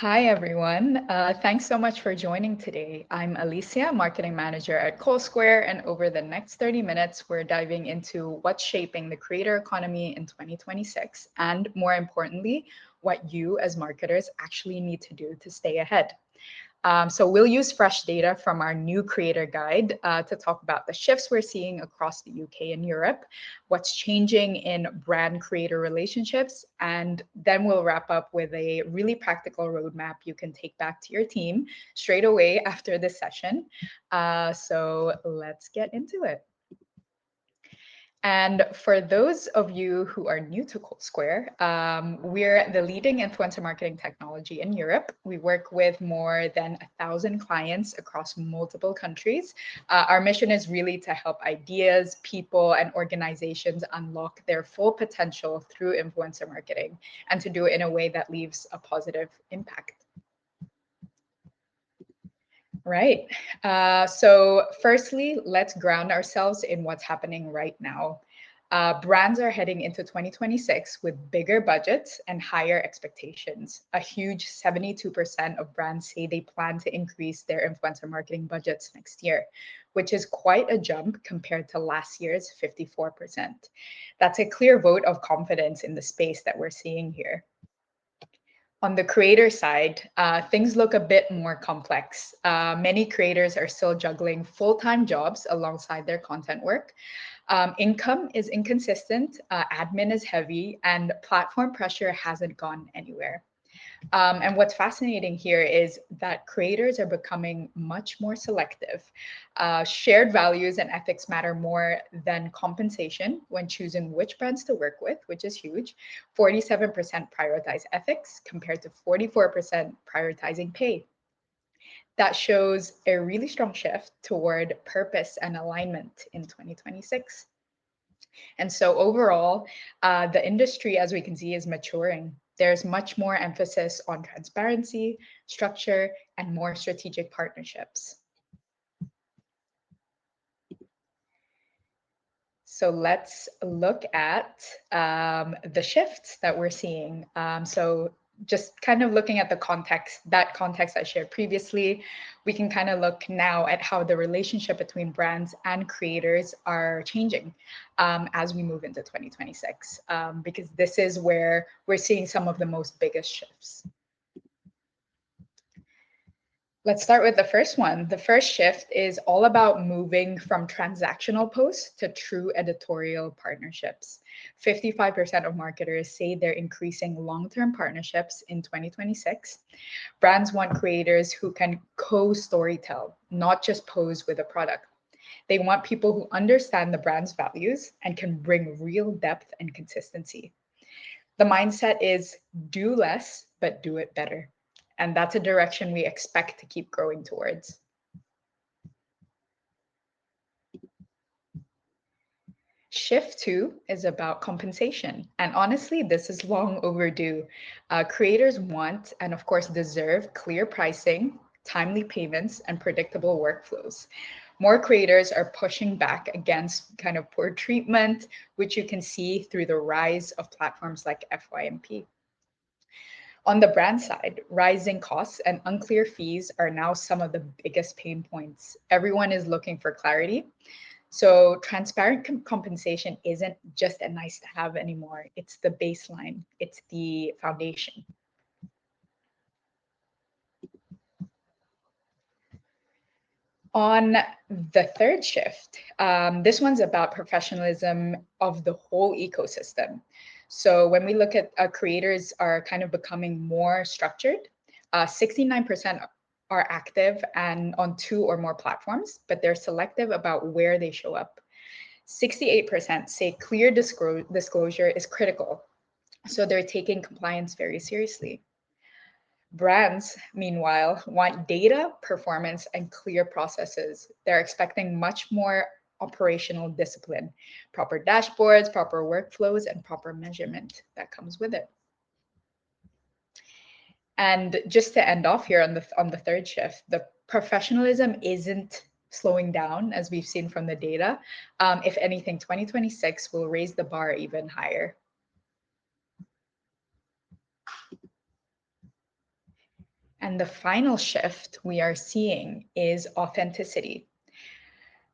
Hi, everyone. Thanks so much for joining today. I'm Alicia, Marketing Manager at Kolsquare, and over the next 30 minutes, we're diving into what's shaping the creator economy in 2026, and more importantly, what you as marketers actually need to do to stay ahead. So we'll use fresh data from our new creator guide to talk about the shifts we're seeing across the UK and Europe, what's changing in brand creator relationships, and then we'll wrap up with a really practical roadmap you can take back to your team straight away after this session. So let's get into it. And for those of you who are new to Kolsquare, we're the leading influencer marketing technology in Europe. We work with more than 1,000 clients across multiple countries. Our mission is really to help ideas, people, and organizations unlock their full potential through influencer marketing and to do it in a way that leaves a positive impact. Right. So firstly, let's ground ourselves in what's happening right now. Brands are heading into 2026 with bigger budgets and higher expectations. A huge 72% of brands say they plan to increase their influencer marketing budgets next year, which is quite a jump compared to last year's 54%. That's a clear vote of confidence in the space that we're seeing here. On the creator side, things look a bit more complex. Many creators are still juggling full-time jobs alongside their content work. Income is inconsistent, admin is heavy, and platform pressure hasn't gone anywhere. And what's fascinating here is that creators are becoming much more selective. Shared values and ethics matter more than compensation when choosing which brands to work with, which is huge. 47% prioritize ethics compared to 44% prioritizing pay. That shows a really strong shift toward purpose and alignment in 2026. And so overall, the industry, as we can see, is maturing. There's much more emphasis on transparency, structure, and more strategic partnerships. So let's look at the shifts that we're seeing. So just kind of looking at the context, that context I shared previously, we can kind of look now at how the relationship between brands and creators are changing as we move into 2026, because this is where we're seeing some of the most biggest shifts. Let's start with the first one. The first shift is all about moving from transactional posts to true editorial partnerships. 55% of marketers say they're increasing long-term partnerships in 2026. Brands want creators who can co-storytell, not just pose with a product. They want people who understand the brand's values and can bring real depth and consistency. The mindset is do less, but do it better. And that's a direction we expect to keep growing towards. Shift two is about compensation. And honestly, this is long overdue. Creators want and, of course, deserve clear pricing, timely payments, and predictable workflows. More creators are pushing back against kind of poor treatment, which you can see through the rise of platforms like FYMP. On the brand side, rising costs and unclear fees are now some of the biggest pain points. Everyone is looking for clarity. So transparent compensation isn't just a nice to have anymore. It's the baseline. It's the foundation. On the third shift, this one's about professionalism of the whole ecosystem. So when we look at creators are kind of becoming more structured, 69% are active and on two or more platforms, but they're selective about where they show up. 68% say clear disclosure is critical. So they're taking compliance very seriously. Brands, meanwhile, want data, performance, and clear processes. They're expecting much more operational discipline, proper dashboards, proper workflows, and proper measurement that comes with it. And just to end off here on the third shift, the professionalism isn't slowing down as we've seen from the data. If anything, 2026 will raise the bar even higher. And the final shift we are seeing is authenticity.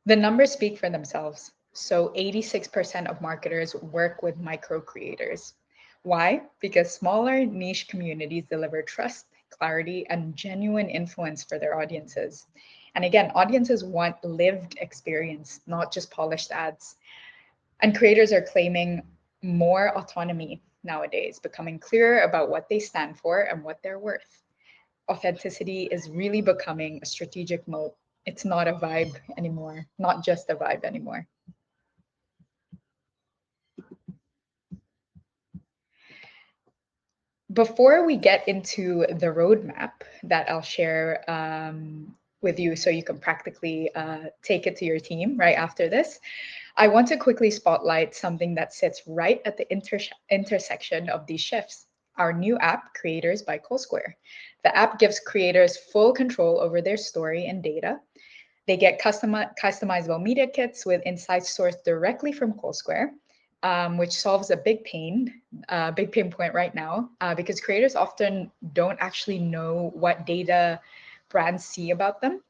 The numbers speak for themselves. So 86% of marketers work with micro creators. Why? Because smaller niche communities deliver trust, clarity, and genuine influence for their audiences. And again, audiences want lived experience, not just polished ads. And creators are claiming more autonomy nowadays, becoming clearer about what they stand for and what they're worth. Authenticity is really becoming a strategic mode. It's not a vibe anymore, not just a vibe anymore. Before we get into the roadmap that I'll share with you so you can practically take it to your team right after this, I want to quickly spotlight something that sits right at the intersection of these shifts. Our new app, Kreators by Kolsquare. The app gives creators full control over their story and data. They get customizable media kits with insights sourced directly from Kolsquare, which solves a big pain point right now, because creators often don't actually know what data brands see about them.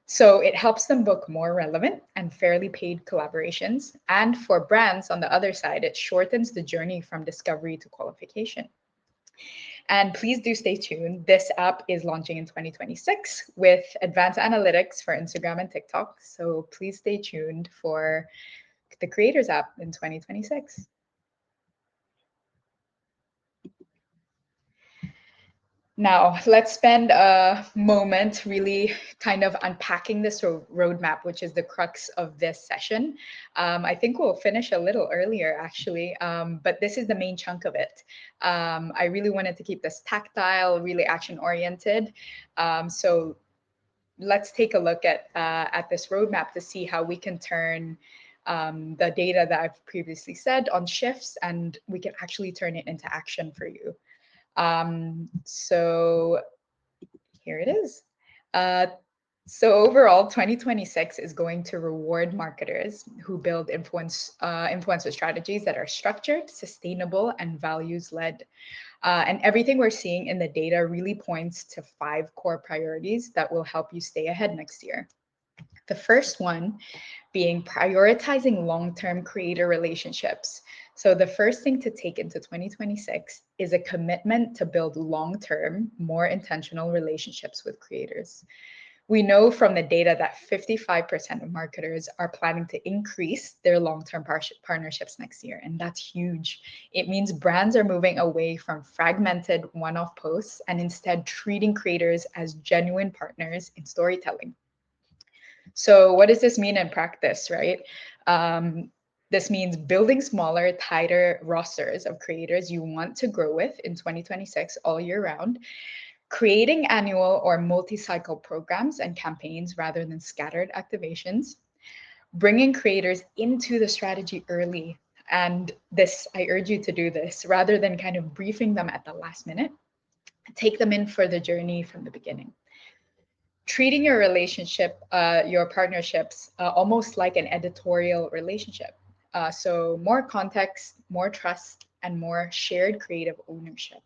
So it helps them book more relevant and fairly paid collaborations. And for brands on the other side, it shortens the journey from discovery to qualification. And please do stay tuned. This app is launching in 2026 with advanced analytics for Instagram and TikTok. So please stay tuned for the Kreators app in 2026. Now, let's spend a moment really kind of unpacking this roadmap, which is the crux of this session. I think we'll finish a little earlier, actually, but this is the main chunk of it. I really wanted to keep this tactile, really action-oriented. So let's take a look at this roadmap to see how we can turn the data that I've previously said on shifts, and we can actually turn it into action for you. So here it is. Uh, so overall, 2026 is going to reward marketers who build influencer strategies that are structured, sustainable, and values-led. And everything we're seeing in the data really points to 5 core priorities that will help you stay ahead next year. The first one being prioritizing long-term creator relationships. So the first thing to take into 2026 is a commitment to build long-term, more intentional relationships with creators. We know from the data that 55% of marketers are planning to increase their long-term partnerships next year, and that's huge. It means brands are moving away from fragmented one-off posts and instead treating creators as genuine partners in storytelling. So, what does this mean in practice, right? This means building smaller, tighter rosters of creators you want to grow with in 2026 all year round, creating annual or multi cycle programs and campaigns rather than scattered activations, bringing creators into the strategy early. And this, I urge you to do this rather than kind of briefing them at the last minute. Take them in for the journey from the beginning, treating your relationship, your partnerships, almost like an editorial relationship. So more context, more trust, and more shared creative ownership.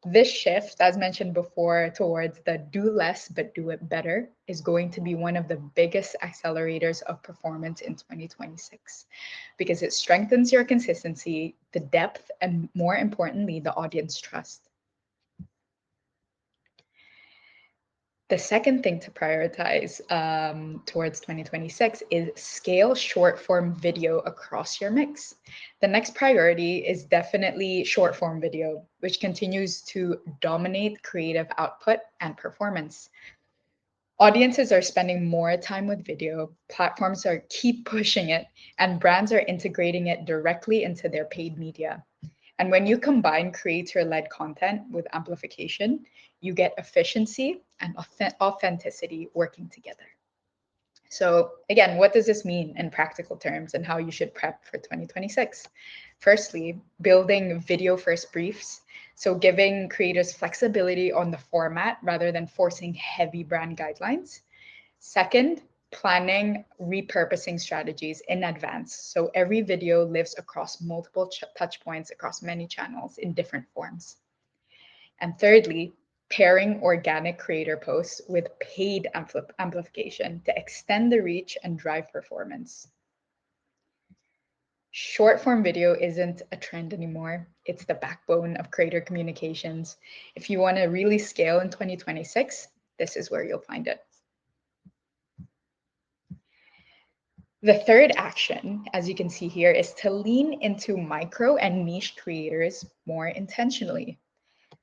This shift, as mentioned before, towards the do less but do it better is going to be one of the biggest accelerators of performance in 2026 because it strengthens your consistency, the depth, and more importantly, the audience trust. The second thing to prioritize towards 2026 is scale short form video across your mix. The next priority is definitely short form video, which continues to dominate creative output and performance. Audiences are spending more time with video, platforms are keep pushing it, and brands are integrating it directly into their paid media. And when you combine creator-led content with amplification, you get efficiency and authenticity working together. So again, what does this mean in practical terms and how you should prep for 2026? Firstly, building video-first briefs. So giving creators flexibility on the format rather than forcing heavy brand guidelines. Second, planning repurposing strategies in advance. So every video lives across multiple touch points across many channels in different forms. And thirdly, pairing organic creator posts with paid amplification to extend the reach and drive performance. Short form video isn't a trend anymore. It's the backbone of creator communications. If you want to really scale in 2026, this is where you'll find it. The third action, as you can see here, is to lean into micro and niche creators more intentionally.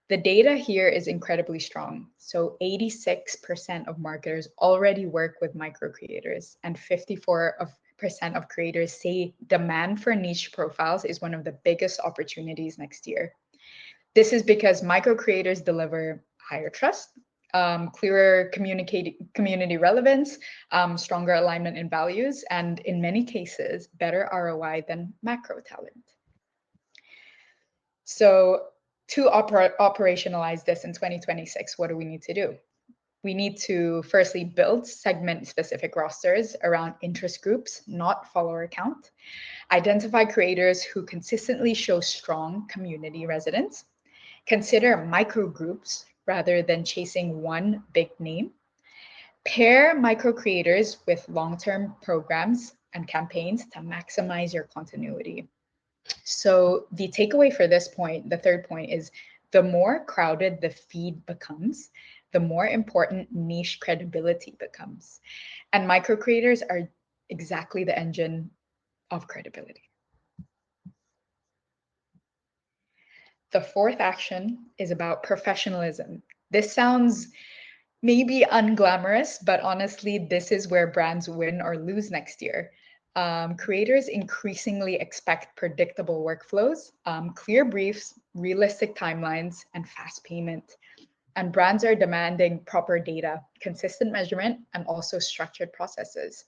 The data here is incredibly strong. So 86% of marketers already work with micro creators, and 54% of creators say demand for niche profiles is one of the biggest opportunities next year. This is because micro creators deliver higher trust, clearer community relevance, stronger alignment in values, and in many cases, better ROI than macro talent. So to operationalize this in 2026, what do we need to do? We need to firstly build segment-specific rosters around interest groups, not follower count. Identify creators who consistently show strong community resonance. Consider micro groups rather than chasing one big name. Pair micro creators with long-term programs and campaigns to maximize your continuity. So the takeaway for this point, the third point, is the more crowded the feed becomes, the more important niche credibility becomes. And micro creators are exactly the engine of credibility. The fourth action is about professionalism. This sounds maybe unglamorous, but honestly, this is where brands win or lose next year. Creators increasingly expect predictable workflows, clear briefs, realistic timelines, and fast payment. And brands are demanding proper data, consistent measurement, and also structured processes.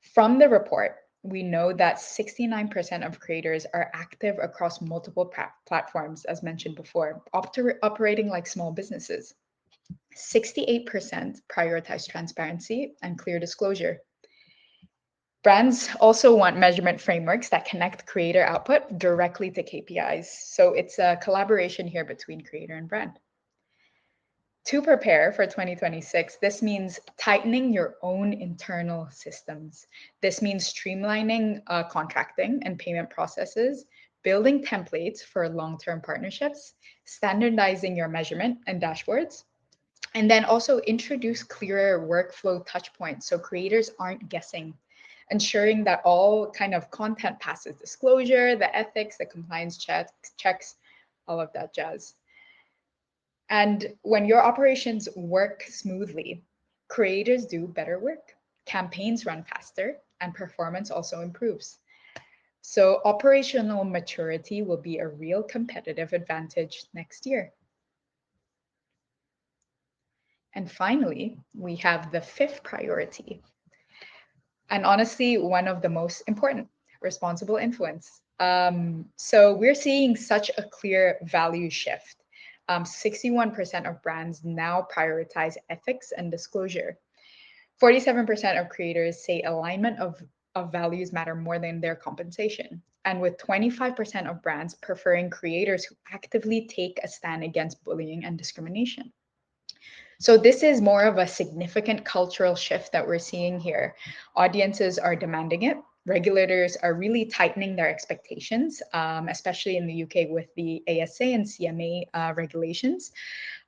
From the report, we know that 69% of creators are active across multiple platforms, as mentioned before, operating like small businesses. 68% prioritize transparency and clear disclosure. Brands also want measurement frameworks that connect creator output directly to KPIs. So it's a collaboration here between creator and brand. To prepare for 2026, this means tightening your own internal systems. This means streamlining contracting and payment processes, building templates for long-term partnerships, standardizing your measurement and dashboards, and then also introduce clearer workflow touch points so creators aren't guessing, ensuring that all kind of content passes disclosure, the ethics, the compliance checks, all of that jazz. And when your operations work smoothly, creators do better work, campaigns run faster, and performance also improves. So operational maturity will be a real competitive advantage next year. And finally, we have the fifth priority. And honestly, one of the most important, responsible influence. So we're seeing such a clear value shift. 61% of brands now prioritize ethics and disclosure. 47% of creators say alignment of values matter more than their compensation. And with 25% of brands preferring creators who actively take a stand against bullying and discrimination. So this is more of a significant cultural shift that we're seeing here. Audiences are demanding it. Regulators are really tightening their expectations, especially in the UK with the ASA and CMA regulations.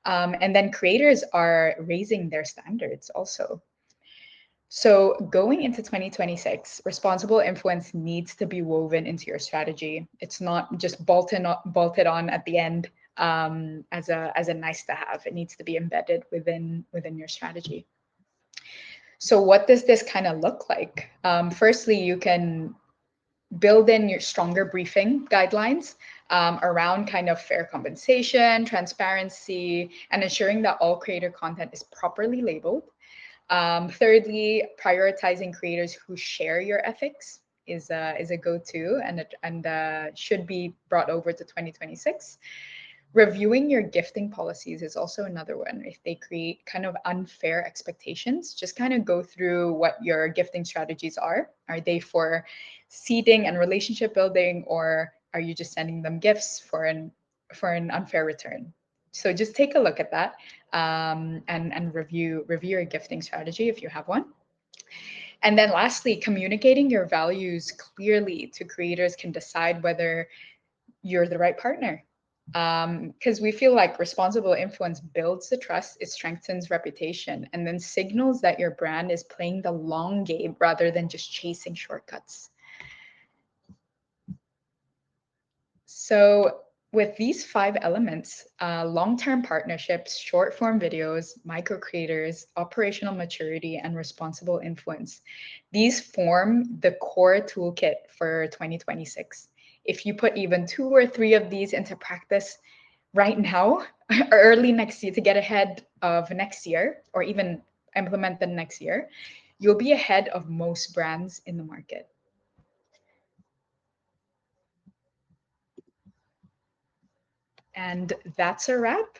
And then creators are raising their standards also. So going into 2026, responsible influence needs to be woven into your strategy. It's not just bolted on at the end as a nice to have. It needs to be embedded within your strategy. So what does this kind of look like? Firstly, you can build in your stronger briefing guidelines around kind of fair compensation, transparency, and ensuring that all creator content is properly labeled. Thirdly, prioritizing creators who share your ethics is a go-to and should be brought over to 2026. Reviewing your gifting policies is also another one. If they create kind of unfair expectations, just kind of go through what your gifting strategies are. Are they for seeding and relationship building, or are you just sending them gifts for an unfair return? So just take a look at that, and review your gifting strategy if you have one. And then lastly, communicating your values clearly to creators can decide whether you're the right partner. Because we feel like responsible influence builds the trust, it strengthens reputation, and then signals that your brand is playing the long game rather than just chasing shortcuts. So, with these five elements, long term partnerships, short form videos, micro creators, operational maturity, and responsible influence, these form the core toolkit for 2026. If you put even two or three of these into practice right now, or early next year to get ahead of next year, or even implement them next year, you'll be ahead of most brands in the market. And that's a wrap.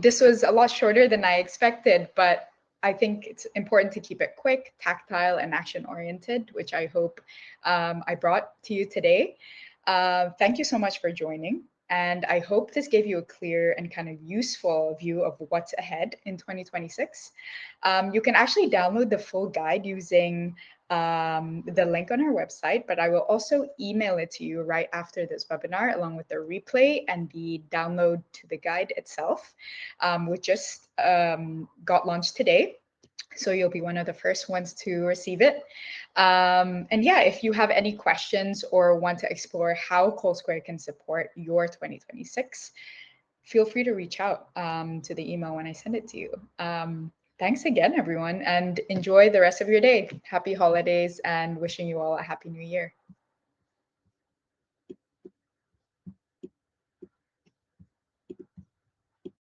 This was a lot shorter than I expected, but I think it's important to keep it quick, tactile, and action oriented, which I hope I brought to you today. Thank you so much for joining. And I hope this gave you a clear and kind of useful view of what's ahead in 2026. You can actually download the full guide using the link on our website, but I will also email it to you right after this webinar, along with the replay and the download to the guide itself, which just got launched today. So you'll be one of the first ones to receive it. And yeah, if you have any questions or want to explore how Kolsquare can support your 2026, feel free to reach out to the email when I send it to you. Thanks again, everyone, and enjoy the rest of your day. Happy holidays and wishing you all a happy new year.